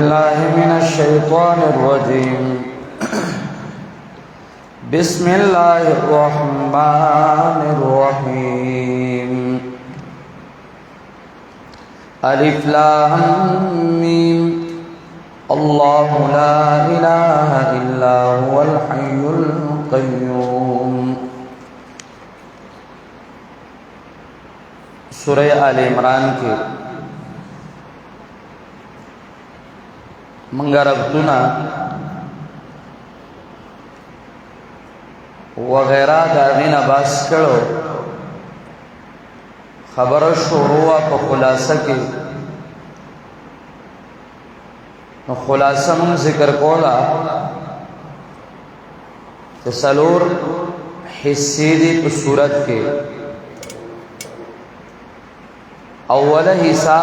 الله من الشيطان الرجيم. بسم الله الرحمن الرحيم. ألف لام ميم. الله لا إله إلا هو الحي القيوم. سورہ آل عمران کے منگا ربطنا وغیرہ داغین باس کرو خبر شروع پا خلاصہ کی خلاصہ من ذکر کولا تسلور حصی دی پا صورت کے اول حصہ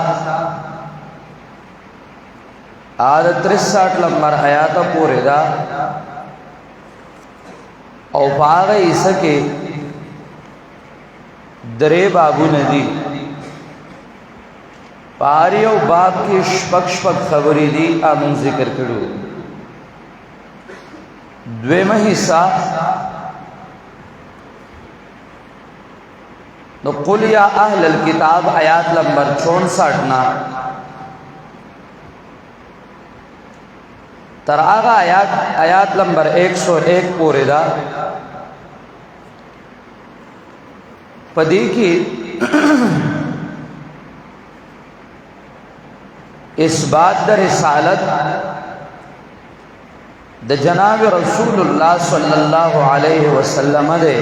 آدھ 63 نمبر آیات پورے دا او پاغ عیسیٰ کے درے بابو ندی پاری او باب کی شپک خبری دی آمون ذکر کرو. دویمہ حصہ نو قل یا اہل الکتاب آیات نمبر 64 تر آغا آیات نمبر 101 پورے دا پدی کی اس بات در رسالت دا جناب رسول اللہ صلی اللہ علیہ وسلم دے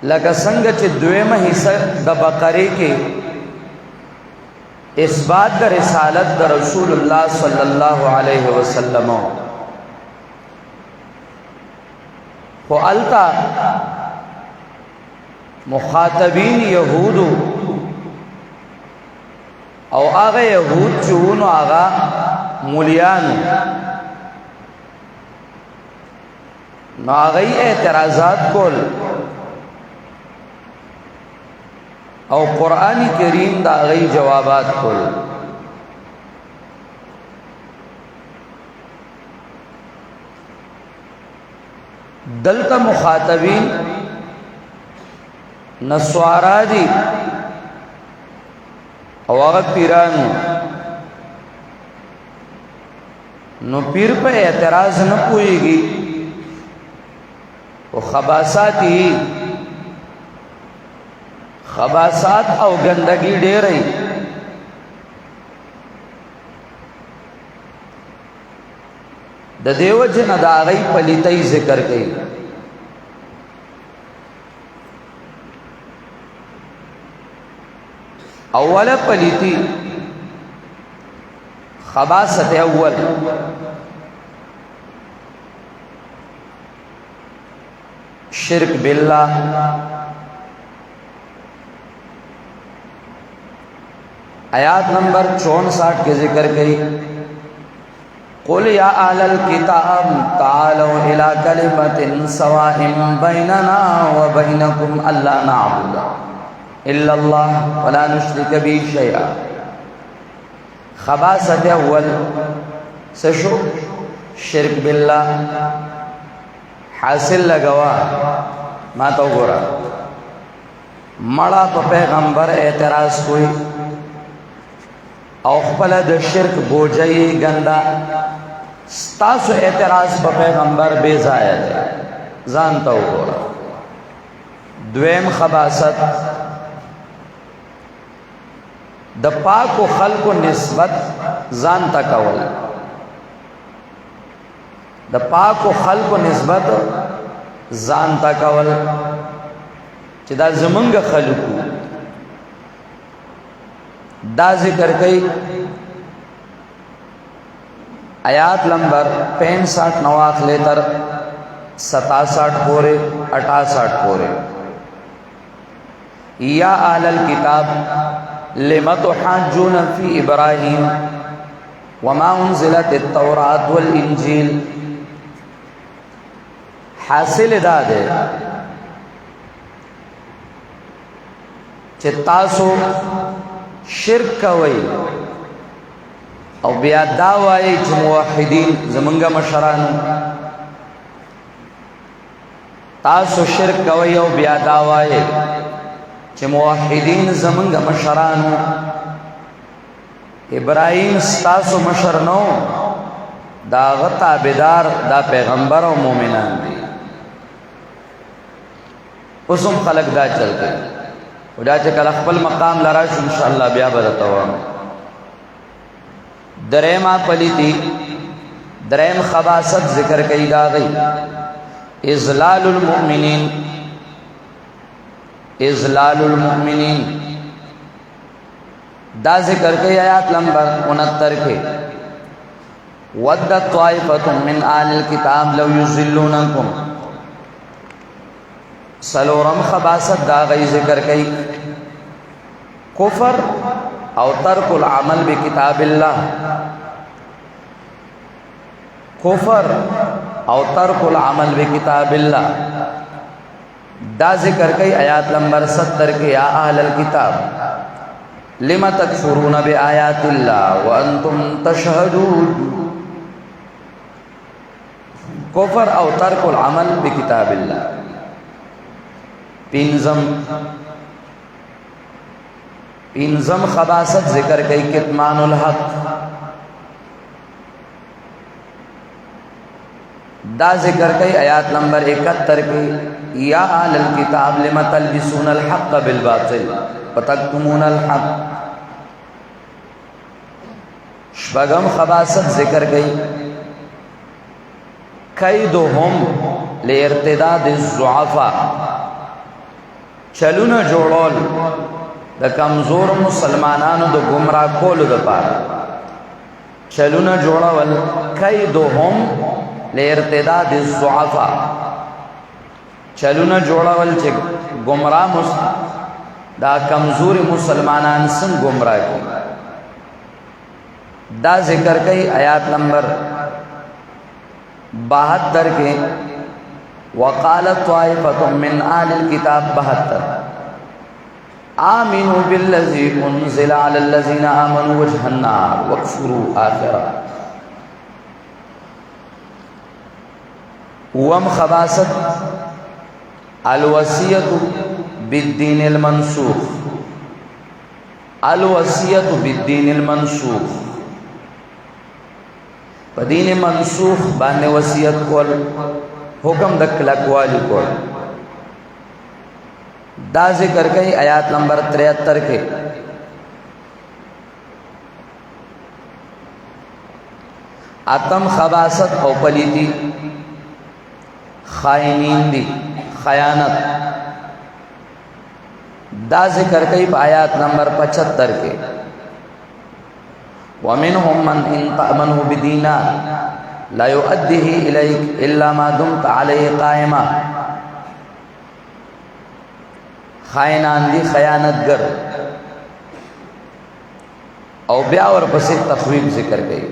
لکه څنګه چې دویمه حصہ د بقره کې اثبات د رسالت د رسول الله صلی الله علیه وسلم خو التا مخاطبین یهود او هغه یهود چې ونو هغه مولیان نو هغه اعتراضات کول او قرآن کریم دا غی جوابات کل. دلتا مخاطبین نسوارا دی او آغا پیرانو نو پیر پہ اعتراض نہ پوئے گی وہ خباسات او گندگی ډیر ای د دیو جن دا غي پلیتای ذکر کړي. اوله پلیتی خباست اول شرک بالله آیات نمبر 64 کے ذکر کری. قل یا اہل الکتاب تعالوا الى کلمۃ سواء بیننا وبینکم الا نعبد الا اللہ ولا نشرک به شیئا. خباست اول سشو شرک باللہ حاصل لگوا ما تو گورا مڑا تو پیغمبر اعتراض کوئی او خپل د شرک بوجئی گندا ستاسو اعتراض په پیغمبر بے ضایع ده ځان ته وګوره. دویم خباست د پاکو خلقو نسبت ځان ته کول. د پاکو خلقو نسبت ځان ته کول چې دا زمونږ خلقو دا ذکر کئی. آیات نمبر 65 نواخ لے تر 67 پورے 68 پورے. یا اہل الکتاب لم تحاجون فی ابراہیم وما انزلت التوراۃ والانجیل. حاصل دا دے چې تاسو شرک کوئ او بیا دا وایي چې موحدین زمونږ مشرانو، تاسو شرک کوئ او بیا دا وایي چې موحدین زمونږ مشرانو. ابراهیم ستاسو مشر نو، دا هغه تابعدار دا پیغمبر او مؤمنان دي. اوس هم خلک دا چل کوي، او دا چې کله خپل مقام لرا شو ان شاء الله بیا به درته وایم. درېما پلیتی، درېم خباثت ذکر کوي دا غي اذلال المؤمنین. اذلال المؤمنین دا ذکر کوي آیات نمبر 69 کې ودت طائفة من آل الكتاب لو يضلونكم. سلورم خباثت دا غي ذکر کوي کفر او ترک العمل بکتاب اللہ. کفر او ترک العمل بکتاب اللہ دا ذکر کئی آیات نمبر 70 کے یا اہل الکتاب لم تکفرون بآیات اللہ وانتم تشہدون. کفر او ترک العمل بکتاب اللہ. پینزم خباثت ذکر کئی کتمان الحق. دا ذکر کئی آیات نمبر 71 کی یا اہل الکتاب لم تلبسون الحق بالباطل وتکتمون الحق. شپغم خباثت ذکر کئی کیدہم لارتداد الضعفاء. چلون جوړول د کمزور مسلمانانو د گمراه کولو لپاره. چلونه جوړول کیدهم لارتداد الضعفاء. چلونه جوړول چې گمراه دا کمزور مسلمانان څنګه گمراه کوي. دا ذکر کوي آیات نمبر 72 کې وقالت طائفة من آل الكتاب 72 آمنوا بالذي انزل على الذين آمنوا وجه النار واكفروا آخرة. وم خباثت الوصية بالدين المنسوخ. الوصية بالدين المنسوخ بدین منسوخ باندې وصیت کول، حکم د کلکوالی کول. دا ذکر کئی آیات نمبر 73 کے اتم خباثت او پلیتی خائنین دی، خیانت. دا ذکر کئی آیات نمبر 75 کے وَمِنْهُمْ مَنْ إِنْ تَأْمَنْهُ بِدِينَارٍ لَا يُؤَدِّهِ إِلَيْكَ إِلَّا مَا دُمْتَ عَلَيْهِ قَائِمًا. خائنان دی، خیانتگر. او بیا ورپسې تخویب ذکر کړي.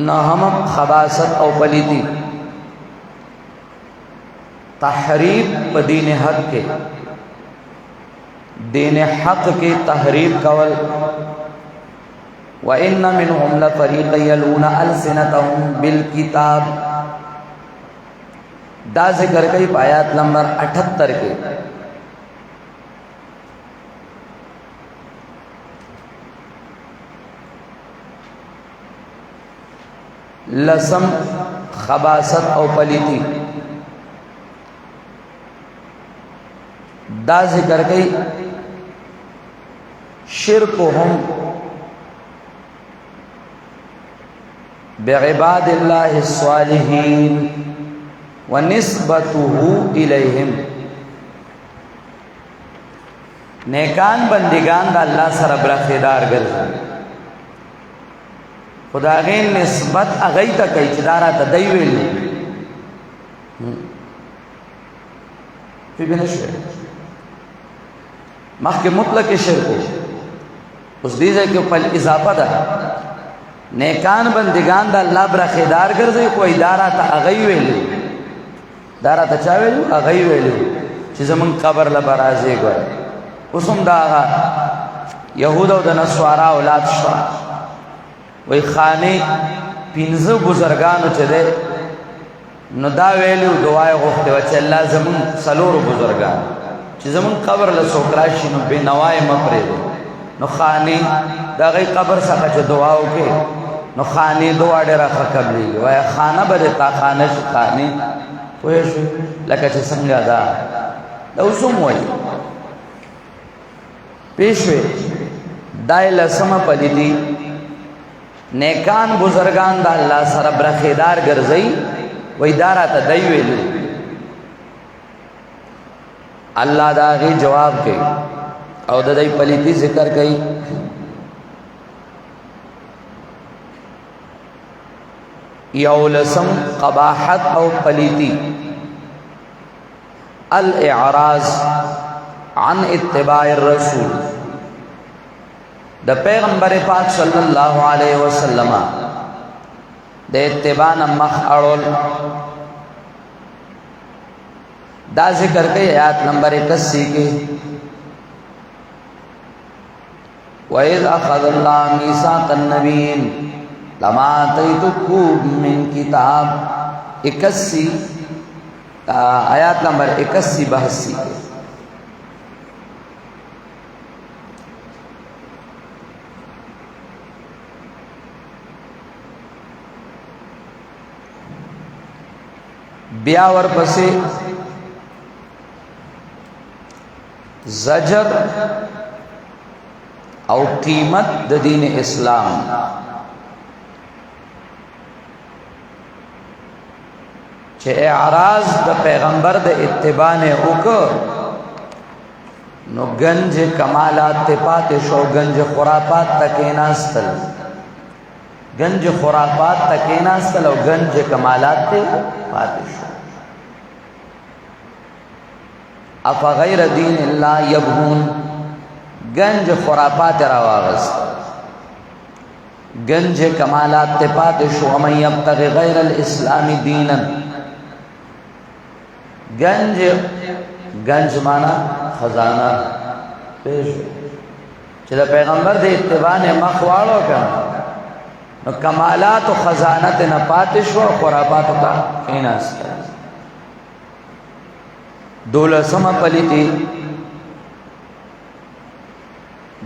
نهم خباثت او پلیتی تحریف په دین حق کې، دین حق کے تحریف کول. وَإِنَّ مِنْهُمْ لَفَرِيقًا يَلْوُونَ أَلْسِنَتَهُمْ بِالْكِتَابِ. دا ذکر کئی آیات نمبر 78 کے لسم خباثت او پلیتی. دا ذکر کئی شرکهم بعباد اللہ الصالحین ونسبته الیہم. نیکان بندگان دا اللہ سره برخیدار ګرځي، خدا غین نسبت اغی تا کئی چدارا تا دی ویلی فی بنشوی مخی مطلق شرکو اس دیزے کہ پل اضافہ دا نیکان بندگان دا اللہ برخیدار گرزے کوئی دارا تا اغی ویلی دا راته چا ویلو هغه یې ویلو چې زمونږ قبر له به راځې ګوره اوس هم د هغه یهودو د نسوارا اولاد شته وایي خانې 15 بزرګانو چې دی نو دا ویلو دعا یې غوښتې وه چې الله زمونږ 4 بزرګان چې زمونږ قبر له څوک راشي نو بې نوا یې مه پرېږدو نو خانې د هغوی قبر څخه چې دعا وکړې نو خانې دعا ډېره ښه قبلېږي وایه خانه به د تا خانه شي خانې پوه شوې لکه چې څنګه دا اوس هم وایي پوه شوې دا یې لسمه پلیتي نیکان بزرگان دا الله سره برخیدار ګرځي وای دا راته دی ویلو الله دا غي جواب کوي او د دې پلیتی ذکر کوي یولسم قباحت او پلیتی الاعراض عن اتباع الرسول د پیغمبر پاک صلی الله علیه وسلم د اتباع مخ اړول دا ذکر کوي آیات نمبر 81 کې وَإِذْ أَخَذَ اللَّهُ مِيثَاقَ النَّبِيِّينَ لَمَا آتَيْتُكُم مِّن كِتَابٍ 81 آیات نمبر 81 82 بیا ورپسې زجر او قیمت د دین اسلام چې اعراض د پیغمبر د اتباع نه وکړ نو گنج کمالات ته پاتې شو گنج خرافات تکې ناستل گنج خرافات تکې ناستل او گنج کمالات ته پاتې شو اف غیر دین الله یبغون گنج خرافات راواغست گنج کمالات ته پاتې شو ومن یبتغي غیر الاسلام دینا گنج معنا خزانه پیش چې د پیغمبر د اتباع نه مخ واړو کړه نو کمالات او خزانه نه پاتې شو خرافات ته کیناست دولسمه پلیتی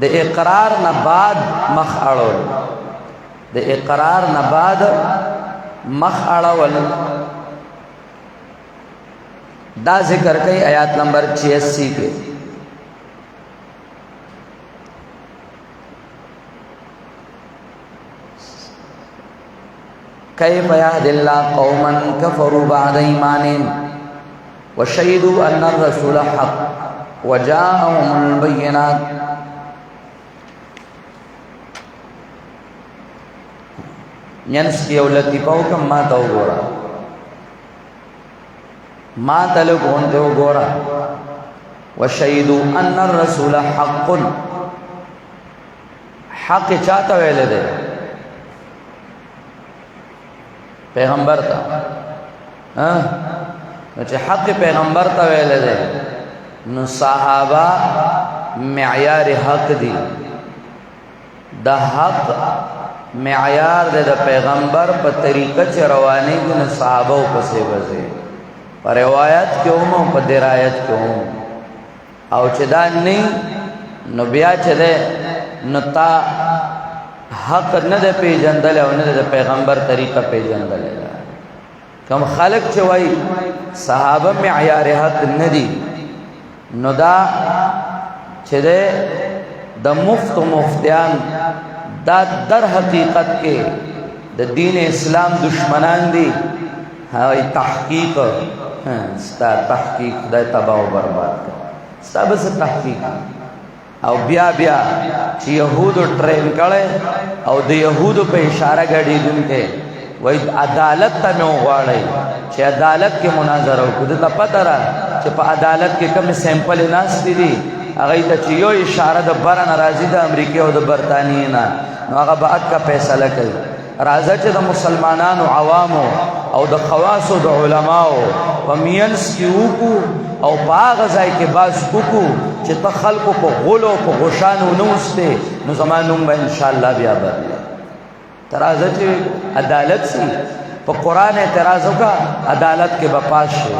د اقرار نه بعد مخ اړول د اقرار نه بعد مخ اړول دا ذکر کوي آیات نمبر 86 کې كيف يهدي الله قوما كفروا بعد إيمانهم وشهدوا أن الرسول حق وجاءهم البينات ينس کی اولتی پاوکم ما تا وګورا ما تلو غونته وګورا وشهدوا ان الرسول حق حق چاته ویل دي پیغمبر تا چې حق پیغمبر ته ویل دي نو صحابه معیار حق دي د حق معیار د پیغمبر په طریقه چې رواني دي نو صحابه په څه وځي په روایت کې هم په درایت کې هم او چې دا نه نو بیا چې ده نو تا حق نه ده پیژندل او نه ده پیغمبر طریقه پیژندل کوم خلق چې وای صحابه معیار حق نه دي نو دا چې ده د مفتیان دا در حقیقت کې د دین اسلام دشمنان دي هاي تحقیق ستا تحقیق د تباہ او برباد ستا بس تحقیق او بیا چې يهودو ټرین کړي او د يهودو په اشاره غړي دونکو وای عدالت ته نو غواړي چې عدالت کې مناظره وکړي ته پته را چې په عدالت کې کوم سیمپل ناس دي هغه ته چې یو اشاره د بر ناراضي د امریکا او د برتانیې نه نو هغه به اکه فیصله کوي راځي چې د مسلمانانو عوامو او د خواص او د علماو پمینس کی وکو او باغ ځای کې باز وکو چې ته خلکو په غولو په غشانو نوسته نو زمانوم به ان شاء الله بیا بدل ترازه چې عدالت سي په قران اعتراض وکا عدالت کې بپاش شي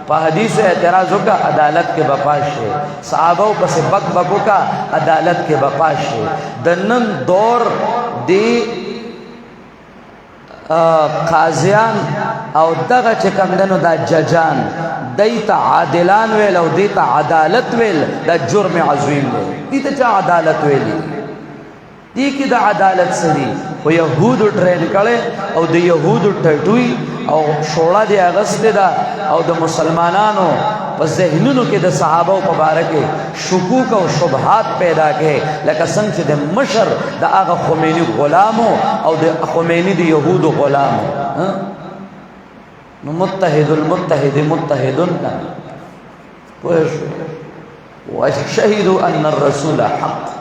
په حدیث اعتراض وکا عدالت کې بپاش شي صحابه پس بک بک وکا عدالت کې بپاش شي د نن دور دی قاضیان او دغه چې کوم دنو دا ججان دیت عادلان ویل او دیت عدالت ویل دا جرم عظیم دی دیت چا عدالت ویلی دی کی دا عدالت سری و یهودو ټرین کړي او د یهودو ټټوي او شوړه دی اغست دا او د مسلمانانو په ذهنونو کې د صحابه په باره کې شکوک او شبهات پیدا کړي لکه څنګه چې د مشر د هغه خمینی غلامو او د خمینی د یهودو غلامو نو متحد المتحد متحدن وشهدوا ان الرسول حق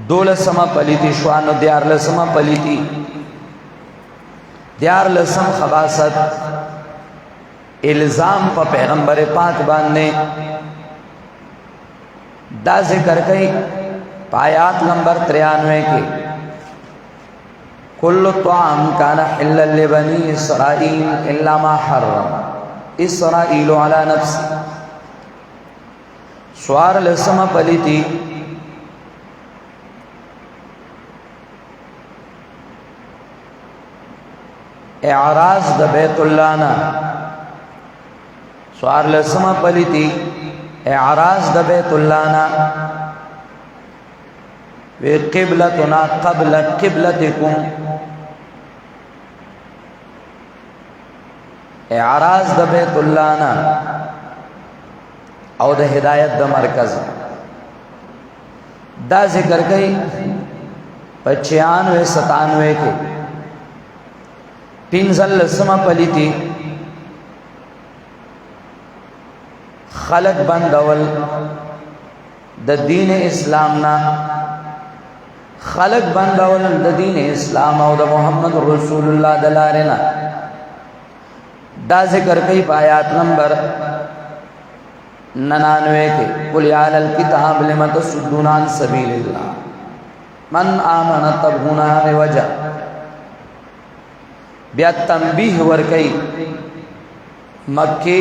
دولسمه پلیتی شوانو دیارلسمه پلیتی دیارلسم خباست الزام په پیغمبر پاک باندې دا ذکر کئی پایات نمبر 93 کې کل طعام کان حلا لبنی اسرائیل الا ما حرم اسرائیل علی نفسه سوار لسمه پلیتی اعراض د بیت الله نا سوار لسمه پلیتی اعراض د بیت الله نا وی قبلتنا قبل قبلتکم اعراض د بیت الله نا او د هدایت د مرکز دا ذکر کئی 95-97 کې پینزل لسمه پلیتی خلق بندول د دین اسلام نا خلق بندول د دین اسلام او د محمد رسول الله دلارنا دا ذکر کئی آیات نمبر 99 کے قل یا اہل الکتاب لم تصدون عن سبیل اللہ من آمن تبغون عوجا بیا تنبیہ ورکی مکی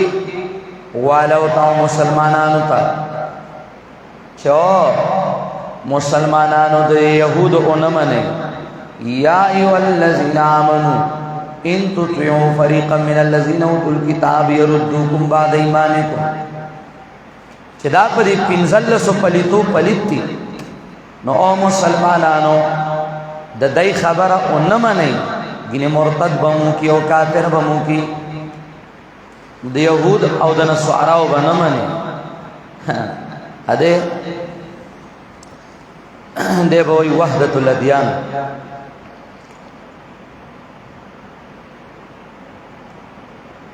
والو تا مسلمانانو تا چو مسلمانانو دے یہود اونمنے یا ایو الذین آمنو ان تطیعوا فریقا من الذین اوتوا الکتاب یردوکم بعد ایمانکم چدا پدی پنزلسو پلیتو پلیتی نو او مسلمانانو د دای خبر اونمنے گینه مرتد بمو کی او کافر بمو کی د یهود او د نصاراو بنمنه اده دی بوئی وحدت الادیان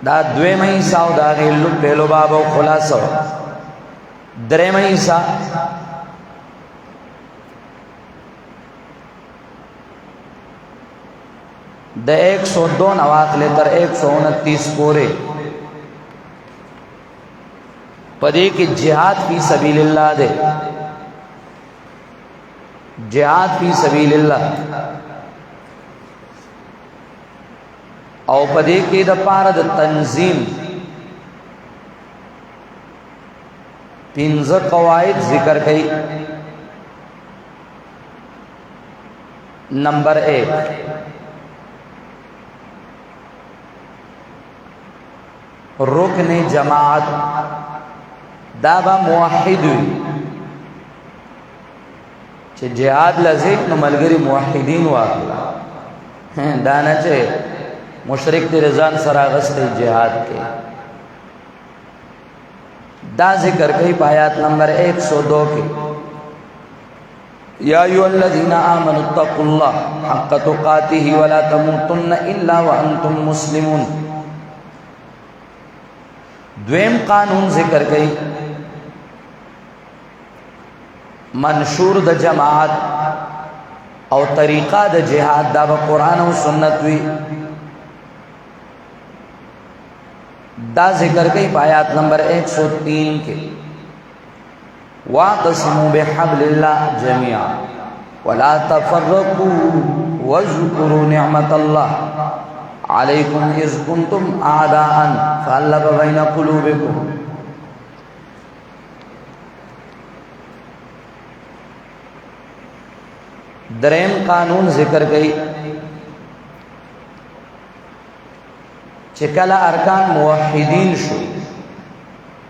دا دوی مئیسا او دا غیلو پیلو بابا و خلاصو درے مئیسا دا 102 نواقل تر 129 پورے پدے کہ جہاد فی سبیل اللہ دے جہاد فی سبیل اللہ او پدے کہ دا پارد تنظیم پنز قواعد ذکر کئی نمبر 1 رکن جماعت دابا موحد ہوئی چه جہاد لزیک نو ملگری موحدین واقعا دانا چه مشرک دی رضان سراغست جہاد کے دا ذکر کئی پایات نمبر 102 کے یا ایوہ الذین آمنوا اتقوا اللہ حق تقاته ولا تموتن الا وانتم مسلمون دویم قانون ذکر گئی منشور د جماعت او طریقہ د جہاد دا با قرآن و سنت وی دا ذکر کئی آیات نمبر 103 کے وَاعْتَصِمُوا بِحَبْلِ اللَّهِ جَمِيعًا وَلَا تَفَرَّقُوا وَاذْكُرُوا نِعْمَةَ اللَّهِ عَلَيْكُمْ إِذْ كُنْتُمْ أَعْدَاءً فَأَلَّفَ بَيْنَ قُلُوبِكُمْ. دریم قانون ذکر گئی چکل ارکان موحدین شو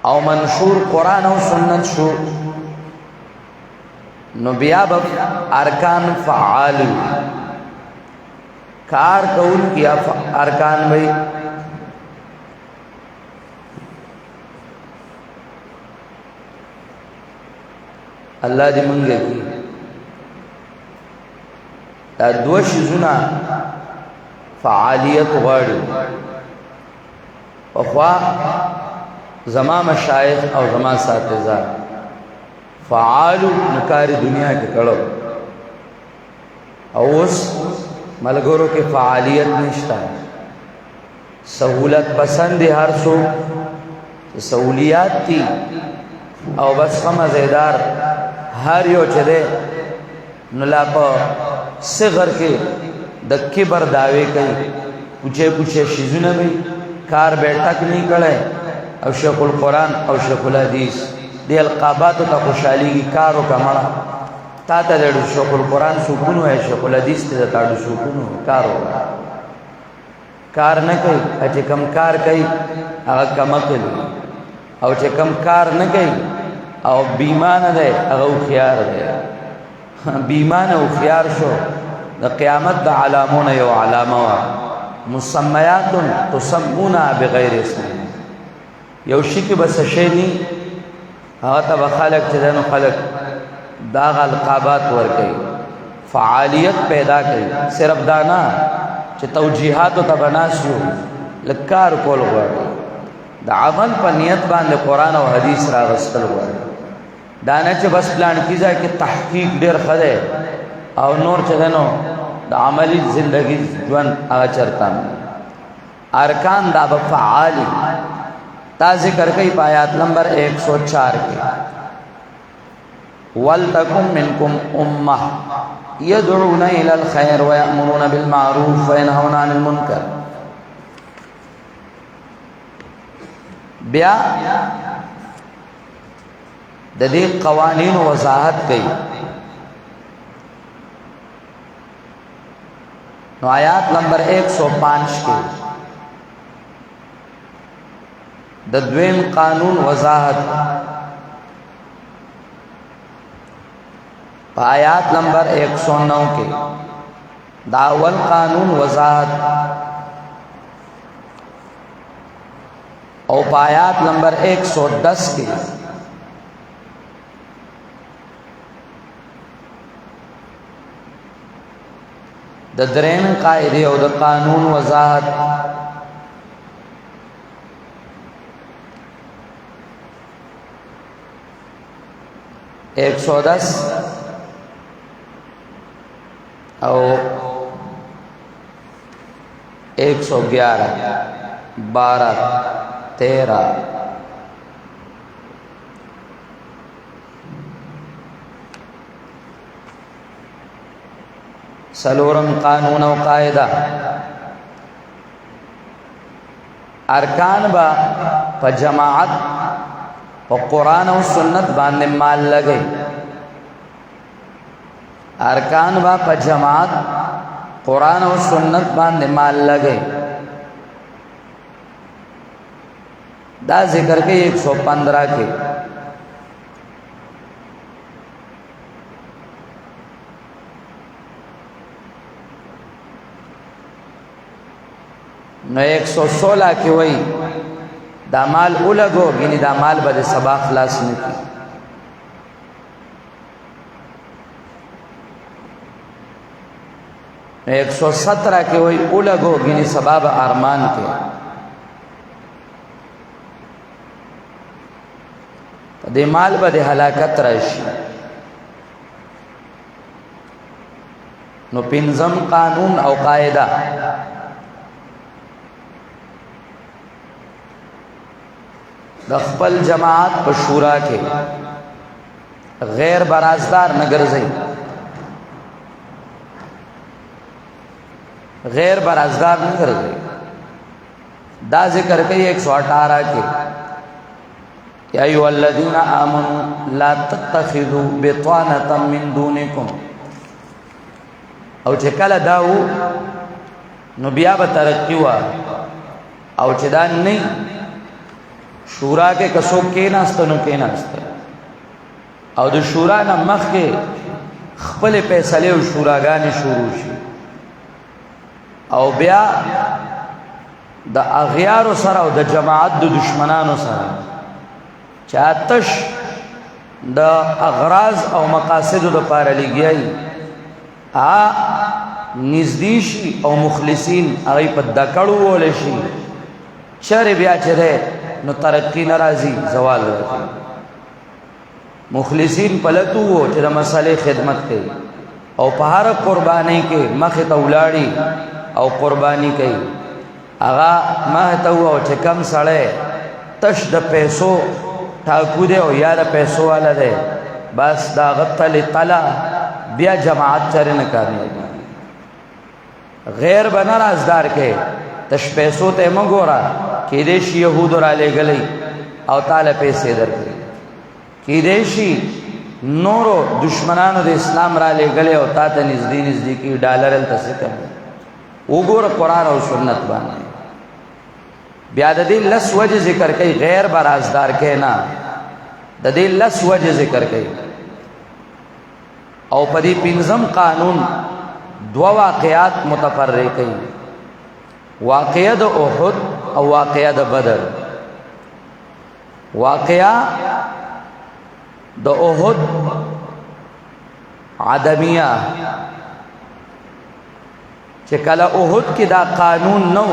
او منشور قرآن او سنت شو نو بیا با ارکان فعال کار کون کیا ارکان بھئی اللہ دی منگے کی دا دو شیزونا فعالیت غاڑی وخوا زمان مشایخ او زمان ساتزار فعالو نکاری دنیا کے کڑو او اس ملگروں کے فعالیت نشتا ہے سہولت پسند ہر سو سہولیات تی او بس خمزیدار ہر یو چدے نلا پا صغر کے دکی بر دعوے کئی پوچھے پوچھے شیزونا بھی کار بیٹھک نہیں کڑے او شیخ القرآن او شیخ الحدیث دی القاباتو تا خوشحالی کی کارو کا مڑا تا تا دیڑو شیخ القرآن سکونو ہے شیخ الحدیث تا تاڑو سکونو کارو کار نکئی اچھے کم کار کئی اگا کم اقل او چھے کم کار نکئی او بیمان دے اگا اخیار دے بیمان اخیار شو دا قیامت دا علامون یو علاموا مسمیات تسمونا بغیر اسم یو شکی بس شیدی آغا با خالق چدنو خالق داغ القابات ورکی فعالیت پیدا کی صرف دانا چه توجیحاتو تا بناسیو لکار کول گوارد دا عمل پا نیت باندے قرآن و حدیث را غسطل گوارد دانا چه بس پلان کیزا کہ تحقیق دیر خدے او نور چدنو دا عملی زندگی جوان آغا چرتام ارکان دا بفعالی تا ذکر کئی آیات نمبر 104 کی وَلْتَكُمْ مِنْكُمْ أُمَّةٌ يَدْعُونَ إِلَى الْخَيْرِ وَيَأْمُرُونَ بِالْمَعْرُوفِ وَيَنْهَوْنَ عَنِ الْمُنْكَرِ. بیا د دې قوانین وضاحت کئی نو آیات نمبر 105 کی د دویم قانون وضاحت پا آیات نمبر 109 کے دا اول قانون وضاحت او پا آیات نمبر 110 کے دا درین قائدی او دا قانون وضاحت ایک 110 او 111 12 13 سلورم قانون و قاعدہ ارکان با پا جماعت و قرآن و سنت باندے مال لگے ارکان با پا جماعت قرآن و سنت باندے مال لگے دا ذکر کے 115 کے نو 116 کی وئی دا مال اولگو یعنی دا مال با دے سبا خلاص نکی 117 کی وئی اولگو یعنی سبا با ارمان کے دے مال با دے حلاکت راشی نو پنزم قانون او قاعدہ د خپل جماعت په شورا کې غیر برازدار نه ګرځي، غیر برازدار نه ګرځي. دا ذکر کوي 118 کې یا ایها الذین آمنوا لا تتخذوا بطانة من دونکم. او چې کله داو نو بیا به ترقی وا، او چې دا نه شورا کې کسو کې ناستو نو کې ناست، او د شورا نه مخکې خپل فیصله او شوراګانې شروع شي، او بیا د اغیار سره او د جماعت د دشمنانو سره چې آتش د اغراض او مقاصد د پاره لګیای نزدې شي او مخلصین هغه په دکړو ول شي، چر بیا چره نو ترقی ناراضي زوال راځي. مخلصین پلتو وو چې د مسالې خدمت کوي او په هر قرباني کې مخه ته ولاړی او قرباني کوي. هغه ما ته وو چې کم سړی تش د پیسو ټاکو دی او یا د پیسو والا دی، بس دا غتل طلا بیا جماعت چرې نه کامیابی. غیر بنا رازدار کې تش پیسو ته مګورا کې دې شي يهود را لګلې او تعالی پیسې درکړي، کې دې شي نورو دشمنانو د اسلام را لګلې او تا ته نږدې کې ډالر تاسو کوي. وګوره قرآن او سنت باندې بیا د دې لس وجه ذکر کوي، غیر برازدار کې نه د دې لس وجه ذکر کوي. او په دې پنځم قانون دو واقعات متفرق کوي، واقعه د احد او واقعه د بدر. واقعه د احد عدمیه چې کله احد کې دا قانون نو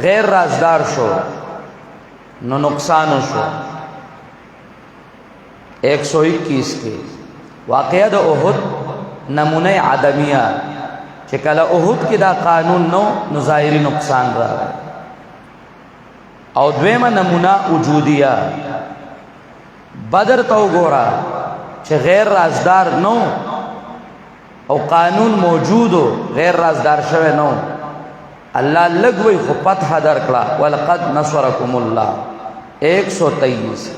غیر رازدار شو نو نقصان شو. 121 کې واقعه د احد نمونه عدمیه چې کله احد کې دا قانون نو نو ظاهري نقصان راغی. او دویمه نمونه وجودیه بدر تو ګورا چې غیر رازدار نو او قانون موجودو غیر رازدار شوه نو، الله لګوي خو فتح درکړه ولقد نصرکم الله 123.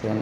Ten